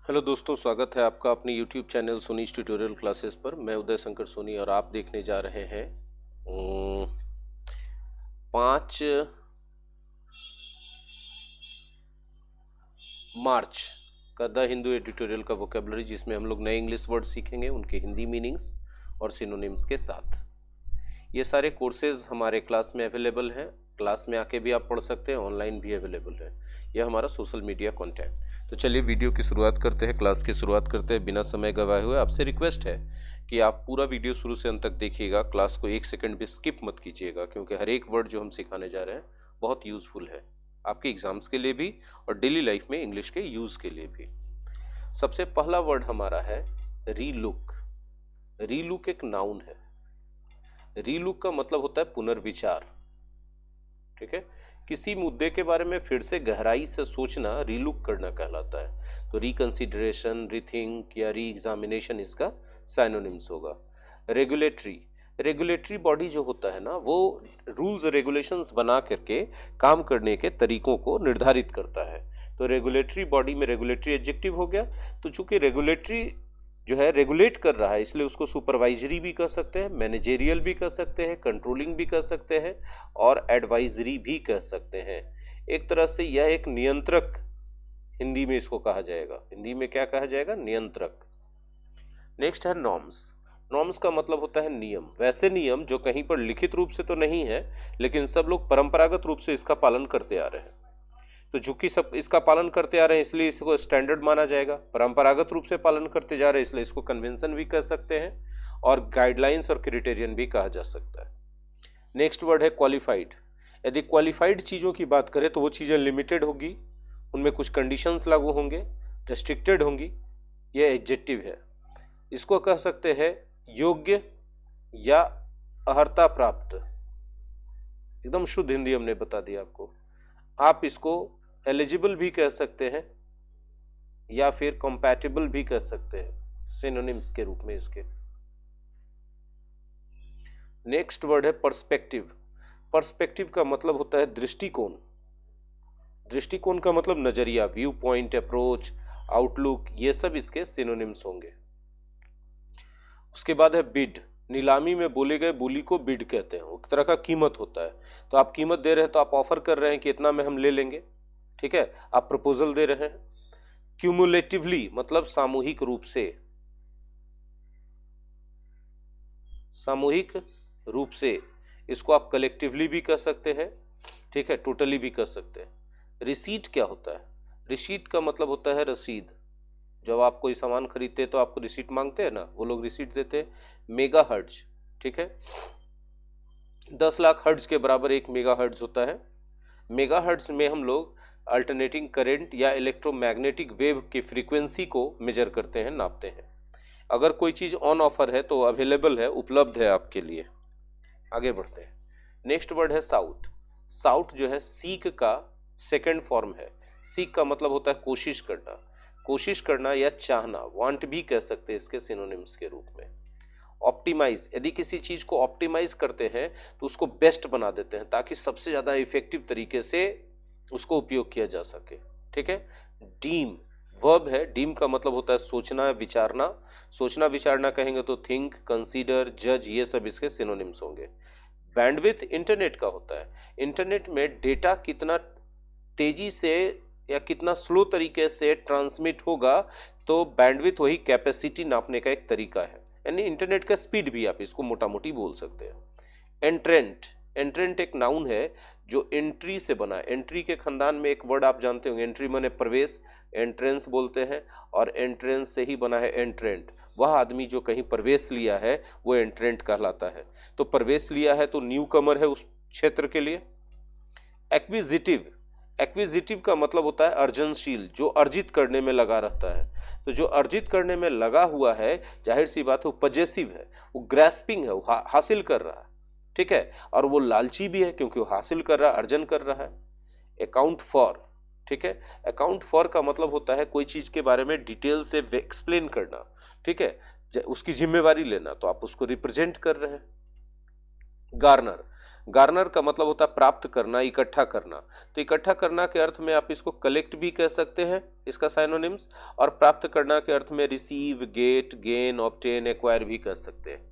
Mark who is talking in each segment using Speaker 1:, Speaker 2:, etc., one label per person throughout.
Speaker 1: Hello दोस्तों, स्वागत है आपका अपने YouTube चैनल सोनीज ट्यूटोरियल क्लासेस पर। मैं उदय शंकर सोनी और आप देखने जा रहे हैं 5 मार्च का द हिंदू एडिटोरियल का वोकेबलरी, जिसमें हम लोग नए इंग्लिश वर्ड सीखेंगे, उनके हिंदी मीनिंग्स और सिनोनिम्स के साथ। ये सारे कोर्सेज हमारे क्लास में अवेलेबल हैं। क्लास में आके भी आप पढ़ सकते हैं, ऑनलाइन भी अवेलेबल है। यह हमारा सोशल मीडिया कॉन्टैक्ट। तो चलिए वीडियो की शुरुआत करते हैं, क्लास की शुरुआत करते हैं बिना समय गवाए हुए। आपसे रिक्वेस्ट है कि आप पूरा वीडियो शुरू से अंत तक देखिएगा। क्लास को एक सेकंड भी स्किप मत कीजिएगा, क्योंकि हर एक वर्ड जो हम सिखाने जा रहे हैं बहुत यूजफुल है आपके एग्जाम्स के लिए भी और डेली लाइफ में इंग्लिश के यूज के लिए भी। सबसे पहला वर्ड हमारा है रीलुक। रीलुक एक नाउन है। रीलुक का मतलब होता है पुनर्विचार। ठीक है, किसी मुद्दे के बारे में फिर से गहराई से सोचना रीलुक करना कहलाता है। तो रिकंसिडरेशन, रीथिंक या री एग्जामिनेशन इसका साइनोनिम्स होगा। रेगुलेटरी, रेगुलेटरी बॉडी जो होता है ना, वो रूल्स रेगुलेशंस बना करके काम करने के तरीकों को निर्धारित करता है। तो रेगुलेटरी बॉडी में रेगुलेटरी एडजेक्टिव हो गया। तो चूंकि रेगुलेटरी जो है रेगुलेट कर रहा है, इसलिए उसको सुपरवाइजरी भी कह सकते हैं, मैनेजेरियल भी कह सकते हैं, कंट्रोलिंग भी कह सकते हैं और एडवाइजरी भी कह सकते हैं। एक तरह से यह एक नियंत्रक हिंदी में इसको कहा जाएगा। हिंदी में क्या कहा जाएगा? नियंत्रक। नेक्स्ट है नॉर्म्स। नॉर्म्स का मतलब होता है नियम। वैसे नियम जो कहीं पर लिखित रूप से तो नहीं है, लेकिन सब लोग परंपरागत रूप से इसका पालन करते आ रहे हैं। तो चूंकि सब इसका पालन करते आ रहे हैं, इसलिए इसको स्टैंडर्ड माना जाएगा। परंपरागत रूप से पालन करते जा रहे हैं, इसलिए इसको कन्वेंशन भी कह सकते हैं और गाइडलाइंस और क्राइटेरियन भी कहा जा सकता है। नेक्स्ट वर्ड है क्वालिफाइड। यदि क्वालिफाइड चीजों की बात करें तो वो चीजें लिमिटेड होगी, उनमें कुछ कंडीशंस लागू होंगे, रेस्ट्रिक्टेड होंगी। ये एडजेक्टिव है। इसको कह सकते हैं योग्य या अर्हता प्राप्त। एकदम शुद्ध हिंदी हमने बता दिया आपको। आप इसको एलिजिबल भी कह सकते हैं या फिर कंपैटिबल भी कह सकते हैं सिनोनिम्स के रूप में इसके। नेक्स्ट वर्ड है पर्सपेक्टिव। पर्सपेक्टिव का मतलब होता है दृष्टिकोण। दृष्टिकोण का मतलब नजरिया, व्यू पॉइंट, अप्रोच, आउटलुक, ये सब इसके सिनोनिम्स होंगे। उसके बाद है बिड। नीलामी में बोले गए बोली को बिड कहते हैं। वो एक तरह का कीमत होता है। तो आप कीमत दे रहे हैं, तो आप ऑफर कर रहे हैं कि इतना में हम ले लेंगे। ठीक है, आप प्रपोजल दे रहे हैं। क्यूमुलेटिवली मतलब सामूहिक रूप से। सामूहिक रूप से इसको आप कलेक्टिवली भी कह सकते हैं। ठीक है, टोटली भी कह सकते हैं। रिसीट क्या होता है? रिसीट का मतलब होता है रसीद। जब आप कोई सामान खरीदते हैं तो आपको रिसीट मांगते हैं ना, वो लोग रिसीट देते हैं। मेगा हर्ट्ज, ठीक है, 10 लाख हर्ट्ज के बराबर 1 मेगा हर्ट्ज होता है। मेगा हर्ट्ज में हम लोग अल्टरनेटिंग करंट या इलेक्ट्रोमैग्नेटिक वेव की फ्रीक्वेंसी को मेजर करते हैं, नापते हैं। अगर कोई चीज ऑन ऑफर है तो अवेलेबल है, उपलब्ध है आपके लिए। आगे बढ़ते हैं। नेक्स्ट वर्ड है साउथ। साउथ जो है सीक का सेकंड फॉर्म है। सीक का मतलब होता है कोशिश करना। कोशिश करना या चाहना, वांट भी कह सकते हैं इसके सिनोनिम्स के रूप में। ऑप्टिमाइज, यदि किसी चीज को ऑप्टिमाइज करते हैं तो उसको बेस्ट बना देते हैं, ताकि सबसे ज्यादा इफेक्टिव तरीके से उसको उपयोग किया जा सके। ठीक है। डीम वर्ब है। डीम का मतलब होता है सोचना, विचारना। सोचना विचारना कहेंगे तो थिंक, कंसीडर, जज, ये सब इसके सिनोनिम्स होंगे। बैंडविड्थ इंटरनेट का होता है। इंटरनेट में डेटा कितना तेजी से या कितना स्लो तरीके से ट्रांसमिट होगा, तो बैंडविड्थ वही कैपेसिटी नापने का एक तरीका है। यानी इंटरनेट का स्पीड भी आप इसको मोटा मोटी बोल सकते हैं। एंट्रेंट, एंट्रेंट एक नाउन है जो एंट्री से बना है। एंट्री के खानदान में एक वर्ड आप जानते होंगे, एंट्री माने प्रवेश, एंट्रेंस बोलते हैं, और एंट्रेंस से ही बना है एंट्रेंट। वह आदमी जो कहीं प्रवेश लिया है वो एंट्रेंट कहलाता है। तो प्रवेश लिया है तो न्यू कमर है उस क्षेत्र के लिए। एक्विजिटिव, एक्विजिटिव का मतलब होता है अर्जनशील, जो अर्जित करने में लगा रहता है। तो जो अर्जित करने में लगा हुआ है, जाहिर सी बात है वो पजेसिव है, वो ग्रैस्पिंग है, वो हासिल कर रहा है। ठीक है, और वो लालची भी है क्योंकि वो हासिल कर रहा है, अर्जन कर रहा है। अकाउंट फॉर, ठीक है, अकाउंट फॉर का मतलब होता है कोई चीज के बारे में डिटेल से एक्सप्लेन करना। ठीक है, उसकी जिम्मेवारी लेना, तो आप उसको रिप्रेजेंट कर रहे हैं। गार्नर, गार्नर का मतलब होता है प्राप्त करना, इकट्ठा करना। तो इकट्ठा करना के अर्थ में आप इसको कलेक्ट भी कह सकते हैं, इसका साइनोनिम्स, और प्राप्त करना के अर्थ में receive, get, gain, obtain, acquire भी कह सकते हैं।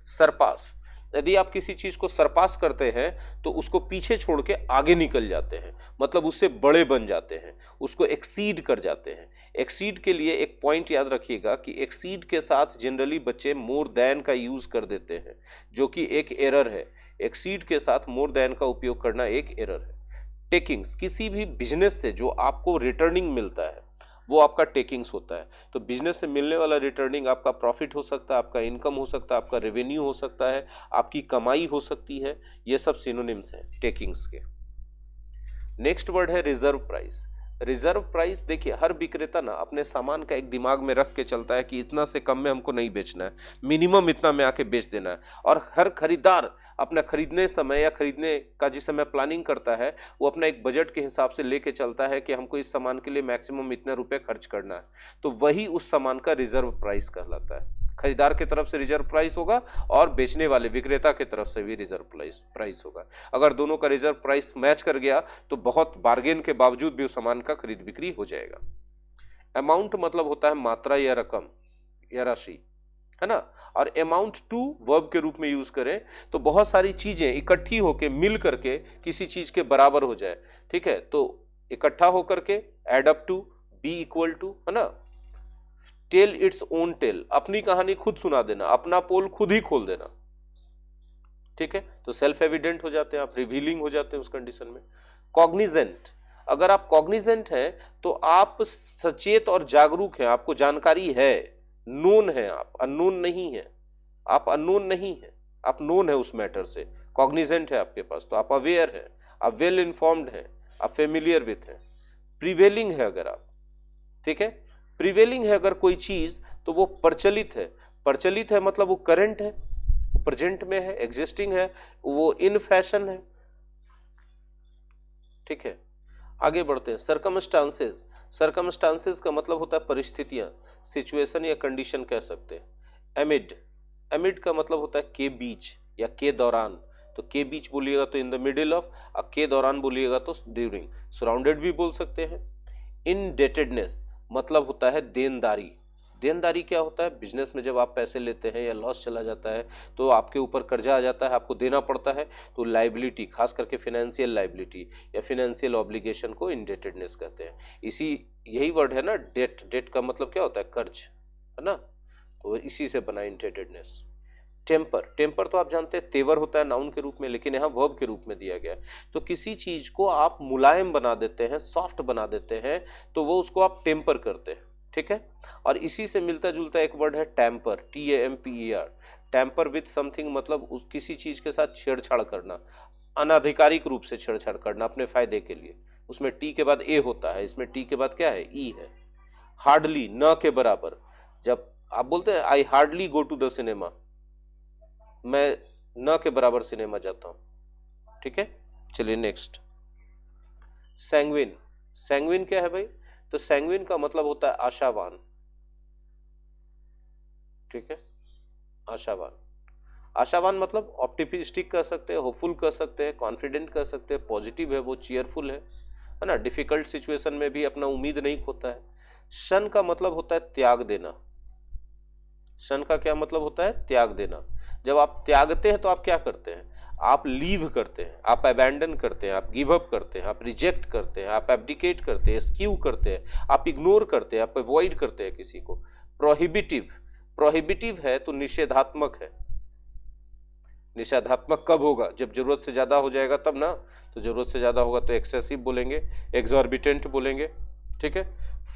Speaker 1: सरपास, यदि आप किसी चीज को सरपास करते हैं तो उसको पीछे छोड़ के आगे निकल जाते हैं, मतलब उससे बड़े बन जाते हैं, उसको एक्सीड कर जाते हैं। एक्सीड के लिए एक पॉइंट याद रखिएगा कि एक्सीड के साथ जनरली बच्चे मोर देन का यूज कर देते हैं, जो कि एक एरर है। एक्सीड के साथ मोर देन का उपयोग करना एक एरर है। टेकिंग्स, किसी भी बिजनेस से जो आपको रिटर्निंग मिलता है वो आपका टेकिंग्स होता है। तो बिजनेस से मिलने वाला रिटर्निंग आपका प्रॉफिट हो सकता है, आपका इनकम हो सकता है, आपका रेवेन्यू हो सकता है, आपकी कमाई हो सकती है। ये सब सिनोनिम्स हैं टेकिंग्स के। नेक्स्ट वर्ड है रिजर्व प्राइस। रिजर्व प्राइस, देखिए हर विक्रेता ना अपने सामान का एक दिमाग में रख के चलता है कि इतना से कम में हमको नहीं बेचना है, मिनिमम इतना में आके बेच देना है। और हर खरीदार अपना खरीदने समय या खरीदने का जिस समय प्लानिंग करता है वो अपना एक बजट के हिसाब से लेके चलता है कि हमको इस सामान के लिए मैक्सिमम इतने रुपए खर्च करना है। तो वही उस सामान का रिजर्व प्राइस कहलाता है। खरीदार की तरफ से रिजर्व प्राइस होगा और बेचने वाले विक्रेता की तरफ से भी रिजर्व प्राइस होगा। अगर दोनों का रिजर्व प्राइस मैच कर गया तो बहुत बार्गेन के बावजूद भी उस सामान का खरीद बिक्री हो जाएगा। अमाउंट मतलब होता है मात्रा या रकम या राशि, है ना। और अमाउंट टू वर्ब के रूप में यूज करें तो बहुत सारी चीजें इकट्ठी होकर मिल करके किसी चीज के बराबर हो जाए, ठीक है। तो इकट्ठा होकर के add up to, be equal to, है ना। टेल इट्स ओन टेल, अपनी कहानी खुद सुना देना, अपना पोल खुद ही खोल देना, ठीक है। तो सेल्फ एविडेंट हो जाते हैं आप, रिवीलिंग हो जाते हैं उस कंडीशन में। कॉग्निजेंट, अगर आप कॉग्निजेंट हैं तो आप सचेत और जागरूक हैं, आपको जानकारी है, नोन है, आप अननोन नहीं है। आप अननोन नहीं है, आप नोन है उस मैटर से, कॉग्निजेंट है आपके पास, तो आप अवेयर है, आप वेल इन्फॉर्म्ड है, आप फेमिलियर विथ है। प्रिवेलिंग है अगर आप, ठीक है। प्रिवेलिंग है अगर कोई चीज तो वो प्रचलित है। प्रचलित है मतलब वो करंट है, प्रेजेंट में है, एग्जिस्टिंग है, वो इन फैशन है, ठीक है। आगे बढ़ते हैं। सर्कमस्टांसेस, सर्कमस्टांसेस का मतलब होता है परिस्थितियां, सिचुएशन या कंडीशन कह सकते हैं। एमिड, एमिड का मतलब होता है के बीच या के दौरान। तो के बीच बोलिएगा तो इन द मिडिल ऑफ, और के दौरान बोलिएगा तो ड्यूरिंग। सराउंडेड भी बोल सकते हैं। इनडेटेडनेस मतलब होता है देनदारी। देनदारी क्या होता है, बिजनेस में जब आप पैसे लेते हैं या लॉस चला जाता है तो आपके ऊपर कर्जा आ जाता है, आपको देना पड़ता है, तो लाइबिलिटी, खास करके फाइनेंशियल लाइबिलिटी या फाइनेंशियल ऑब्लिगेशन को इंडेटेडनेस कहते हैं। इसी यही वर्ड है ना डेट, डेट का मतलब क्या होता है, कर्ज, है ना। तो इसी से बना इंडेटेडनेस। टेम्पर, टेम्पर तो आप जानते हैं तेवर होता है नाउन के रूप में, लेकिन यहाँ वर्ब के रूप में दिया गया है। तो किसी चीज को आप मुलायम बना देते हैं, सॉफ्ट बना देते हैं, तो वो उसको आप टेम्पर करते हैं, ठीक है। और इसी से मिलता जुलता एक वर्ड है tamper, TAMPER। Tamper with something मतलब किसी चीज के साथ छेड़छाड़ करना, अनाधिकारिक रूप से छेड़छाड़ करना अपने फायदे के लिए। उसमें टी के बाद ए होता है, इसमें टी के बाद क्या है, ई है। हार्डली, न के बराबर, जब आप बोलते हैं I hardly go to the cinema, मैं न के बराबर सिनेमा जाता हूं, ठीक है। चलिए नेक्स्ट, सैंग्विन। सैंग्विन क्या है भाई, तो सैंग्विन का मतलब होता है आशावान, ठीक है, आशावान। आशावान मतलब ऑप्टिमिस्टिक कह सकते हैं, होपफुल कह सकते हैं, कॉन्फिडेंट कह सकते हैं, पॉजिटिव है, वो चीयरफुल है ना। डिफिकल्ट सिचुएशन में भी अपना उम्मीद नहीं खोता है। शन का मतलब होता है त्याग देना। शन का क्या मतलब होता है, त्याग देना। जब आप त्यागते हैं तो आप क्या करते हैं, आप लीव करते हैं, आप अबैंडन करते हैं, आप गिव अप करते हैं, आप रिजेक्ट करते हैं, आप एब्डिकेट करते हैं, स्क्यू करते हैं, आप इग्नोर करते हैं, आप अवॉइड करते हैं किसी को। प्रोहिबिटिव, प्रोहिबिटिव है तो निषेधात्मक है। निषेधात्मक कब होगा, जब जरूरत से ज्यादा हो जाएगा तब ना। तो जरूरत से ज्यादा होगा तो एक्सेसिव बोलेंगे, एक्सॉर्बिटेंट बोलेंगे, ठीक है।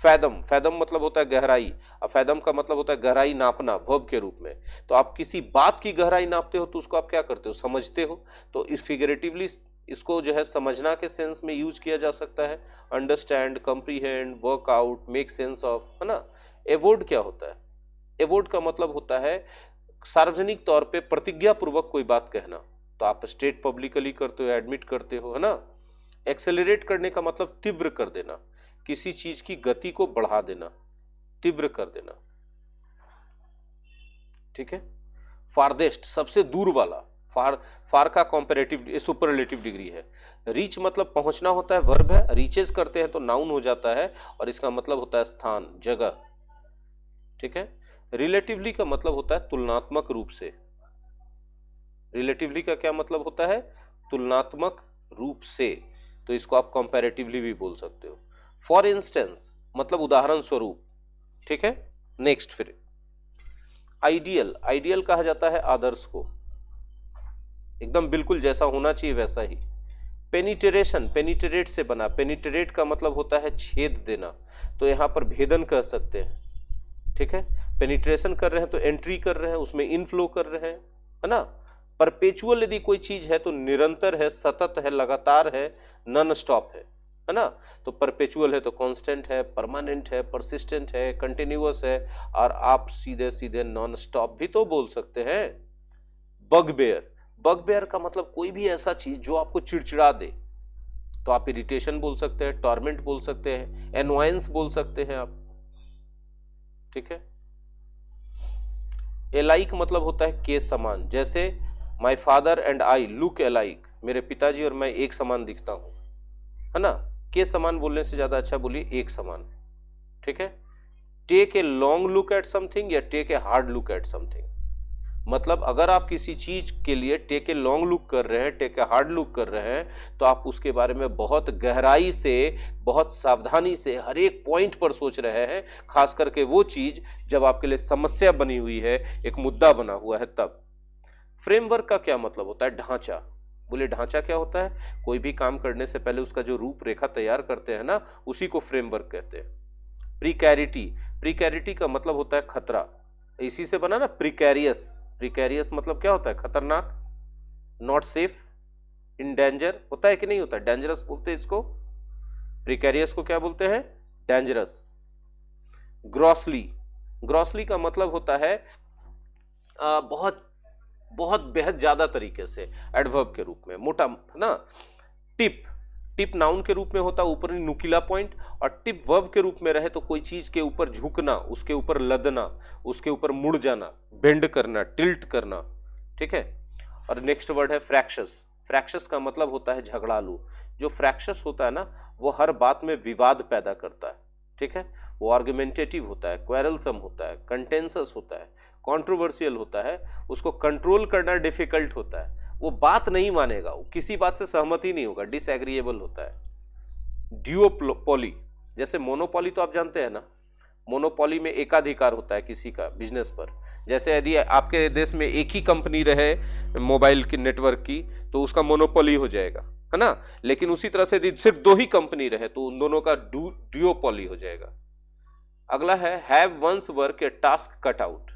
Speaker 1: फैदम, फैदम मतलब होता है गहराई, और फैदम का मतलब होता है गहराई नापना, वर्ब के रूप में। तो आप किसी बात की गहराई नापते हो तो उसको आप क्या करते हो, समझते हो। तो फिगरेटिवली इसको जो है समझना के सेंस में यूज किया जा सकता है। Understand, comprehend, work out, make sense of, है ना। एवोर्ड क्या होता है, एवोर्ड का मतलब होता है सार्वजनिक तौर पे प्रतिज्ञा पूर्वक कोई बात कहना। तो आप स्टेट पब्लिकली करते हो, एडमिट करते हो, है ना। एक्सेलरेट करने का मतलब तीव्र कर देना, किसी चीज की गति को बढ़ा देना, तीव्र कर देना, ठीक है। फारदेस्ट, सबसे दूर वाला, फार का कॉम्पेरेटिव सुपरलेटिव डिग्री है। रीच मतलब पहुंचना होता है, वर्ब है, रीचेज करते हैं तो नाउन हो जाता है और इसका मतलब होता है स्थान, जगह। ठीक है। रिलेटिवली का मतलब होता है तुलनात्मक रूप से। रिलेटिवली का क्या मतलब होता है? तुलनात्मक रूप से, तो इसको आप कंपैरेटिवली भी बोल सकते हो। फॉर इंस्टेंस मतलब उदाहरण स्वरूप। ठीक है। नेक्स्ट फिर आइडियल, आइडियल कहा जाता है आदर्श को, एकदम बिल्कुल जैसा होना चाहिए वैसा ही। पेनिट्रेशन, पेनिट्रेट से बना, पेनिट्रेट का मतलब होता है छेद देना, तो यहां पर भेदन कह सकते हैं। ठीक है। पेनिट्रेशन कर रहे हैं तो एंट्री कर रहे हैं, उसमें इनफ्लो कर रहे हैं, है ना। परपेचुअल यदि कोई चीज है तो निरंतर है, सतत है, लगातार है, नॉन स्टॉप है ना। तो परपेचुअल है तो कांस्टेंट है, परमानेंट है, परसिस्टेंट है, कंटिन्यूअस है, और आप सीधे सीधे नॉन स्टॉप भी तो बोल सकते हैं। बगबेयर, बगबेयर का मतलब कोई भी ऐसा चीज जो आपको चिड़चिड़ा दे, तो आप इरिटेशन बोल सकते हैं, टॉर्मेंट बोल सकते हैं, एनवायंस बोल सकते हैं आप। ठीक है। एलाइक मतलब होता है के समान, जैसे my father and I look iliac, मेरे पिताजी और मैं एक समान दिखता हूं, है ना। के समान बोलने से ज्यादा अच्छा बोलिए एक समान। ठीक है। Take a long look at something या take a hard look at something, मतलब अगर आप किसी चीज के लिए टेक ए लॉन्ग लुक कर रहे हैं, टेक ए हार्ड लुक कर रहे हैं, तो आप उसके बारे में बहुत गहराई से, बहुत सावधानी से हर एक पॉइंट पर सोच रहे हैं, खास करके वो चीज जब आपके लिए समस्या बनी हुई है, एक मुद्दा बना हुआ है तब। फ्रेमवर्क का क्या मतलब होता है? ढांचा। बोले ढांचा क्या होता है? कोई भी काम करने से पहले उसका जो रूपरेखा तैयार करते हैं ना, उसी को फ्रेमवर्क कहते हैं। प्रीकैरिटी, प्रीकैरिटी का मतलब होता है खतरा, इसी से बना ना प्रिकैरियस। प्रिकैरियस मतलब क्या होता है? खतरनाक, नॉट सेफ, इन डेंजर, होता है कि नहीं होता? डेंजरस बोलते हैं इसको, प्रिकैरियस को क्या बोलते हैं? डेंजरस। ग्रॉसली, ग्रॉसली का मतलब होता है बहुत बहुत बेहद ज्यादा तरीके से, एडवर्ब के रूप में, मोटा ना। टिप, टिप नाउन के रूप में होता है ऊपरी नुकीला पॉइंट, और टिप वर्ब के रूप में रहे तो कोई चीज के ऊपर झुकना, उसके ऊपर लदना, उसके ऊपर मुड़ जाना, बेंड करना, टिल्ट करना। ठीक है। और नेक्स्ट वर्ड है फ्रैक्शस, फ्रैक्शस का मतलब होता है झगड़ालू। जो फ्रैक्शस होता है ना, वो हर बात में विवाद पैदा करता है। ठीक है। वो आर्गुमेंटेटिव होता है, क्वेरलसम होता है, कंटेंसस होता है, कंट्रोवर्शियल होता है, उसको कंट्रोल करना डिफिकल्ट होता है, वो बात नहीं मानेगा, वो किसी बात से सहमत ही नहीं होगा, डिसएग्रीएबल होता है। ड्यूओपोली, जैसे मोनोपोली तो आप जानते हैं ना, मोनोपोली में एकाधिकार होता है किसी का बिजनेस पर। जैसे यदि आपके देश में एक ही कंपनी रहे मोबाइल की नेटवर्क की, तो उसका मोनोपोली हो जाएगा, है ना। लेकिन उसी तरह से यदि सिर्फ दो ही कंपनी रहे तो उन दोनों का ड्यूओपोली हो जाएगा। अगला है have one's work a task cut out,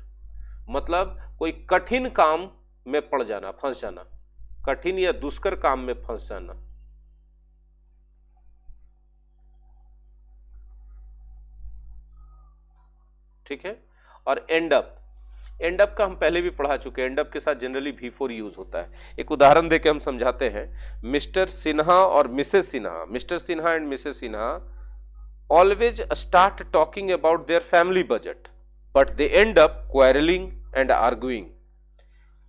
Speaker 1: मतलब कोई कठिन काम में पड़ जाना, फंस जाना, कठिन या दुष्कर काम में फंस जाना। ठीक है। और एंड अप, एंड अप का हम पहले भी पढ़ा चुके हैं, एंड अप के साथ जनरली V4 यूज होता है। एक उदाहरण देके हम समझाते हैं। मिस्टर सिन्हा और Mrs Sinha, mister Sinha and Mrs Sinha always start talking about their family budget but they end up quarreling and arguing।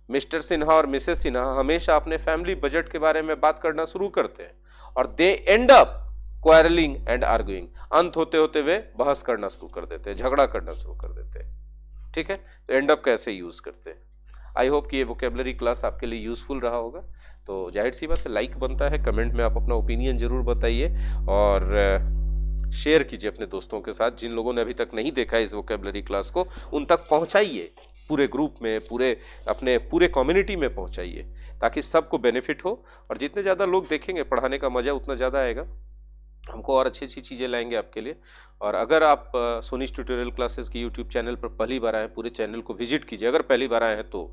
Speaker 1: Mister Sinha और मिसेस सिन्हा हमेशा अपने फैमिली बजट के बारे में बात करना शुरू करते हैं और they end up quarrelling and arguing, अंत होते होते वे बहस करना शुरू कर देते हैं, झगड़ा करना शुरू कर देते हैं। ठीक है। तो एंड अप कैसे यूज करते हैं। आई होप कि ये वोकेबलरी क्लास आपके लिए यूजफुल रहा होगा। तो जाहिर सी बात है लाइक बनता है, कमेंट में आप अपना ओपिनियन जरूर बताइए और शेयर कीजिए अपने दोस्तों के साथ। जिन लोगों ने अभी तक नहीं देखा इस वोकेबलरी क्लास को उन तक पहुंचाइए, पूरे ग्रुप में, पूरे अपने पूरे कम्युनिटी में पहुंचाइए, ताकि सबको बेनिफिट हो। और जितने ज़्यादा लोग देखेंगे पढ़ाने का मज़ा उतना ज़्यादा आएगा, हमको और अच्छी अच्छी चीज़ें लाएंगे आपके लिए। और अगर आप सोनीज ट्यूटोरियल क्लासेस की यूट्यूब चैनल पर पहली बार आए, पूरे चैनल को विजिट कीजिए। अगर पहली बार आए हैं तो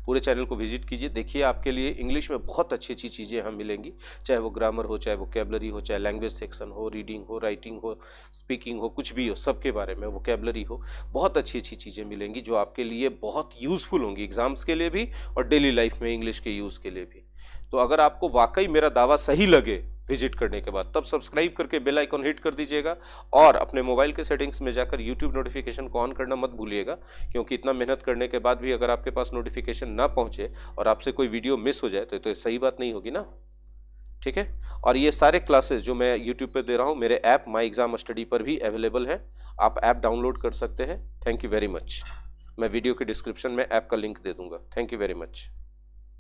Speaker 1: पूरे चैनल को विजिट कीजिए, देखिए आपके लिए इंग्लिश में बहुत अच्छी अच्छी चीज़ें यहाँ मिलेंगी, चाहे वो ग्रामर हो, चाहे वोकेबलरी हो, चाहे लैंग्वेज सेक्शन हो, रीडिंग हो, राइटिंग हो, स्पीकिंग हो, कुछ भी हो, सबके बारे में, वोकेबलरी हो, बहुत अच्छी अच्छी चीज़ें मिलेंगी जो आपके लिए बहुत यूज़फुल होंगी, एग्जाम्स के लिए भी और डेली लाइफ में इंग्लिश के यूज़ के लिए भी। तो अगर आपको वाकई मेरा दावा सही लगे विजिट करने के बाद। तब सब्सक्राइब करके बेल आइकॉन हिट कर दीजिएगा और अपने मोबाइल के सेटिंग्स में जाकर यूट्यूब नोटिफिकेशन को ऑन करना मत भूलिएगा, क्योंकि इतना मेहनत करने के बाद भी अगर आपके पास नोटिफिकेशन ना पहुंचे और आपसे कोई वीडियो मिस हो जाए तो सही बात नहीं होगी ना। ठीक है, और ये सारे क्लासेस जो मैं यूट्यूब पे दे रहा हूँ मेरे ऐप माई एग्जाम स्टडी पर भी अवेलेबल है, आप ऐप डाउनलोड कर सकते हैं। Thank you very much. मैं वीडियो के डिस्क्रिप्शन में ऐप का लिंक दे दूंगा। Thank you very much.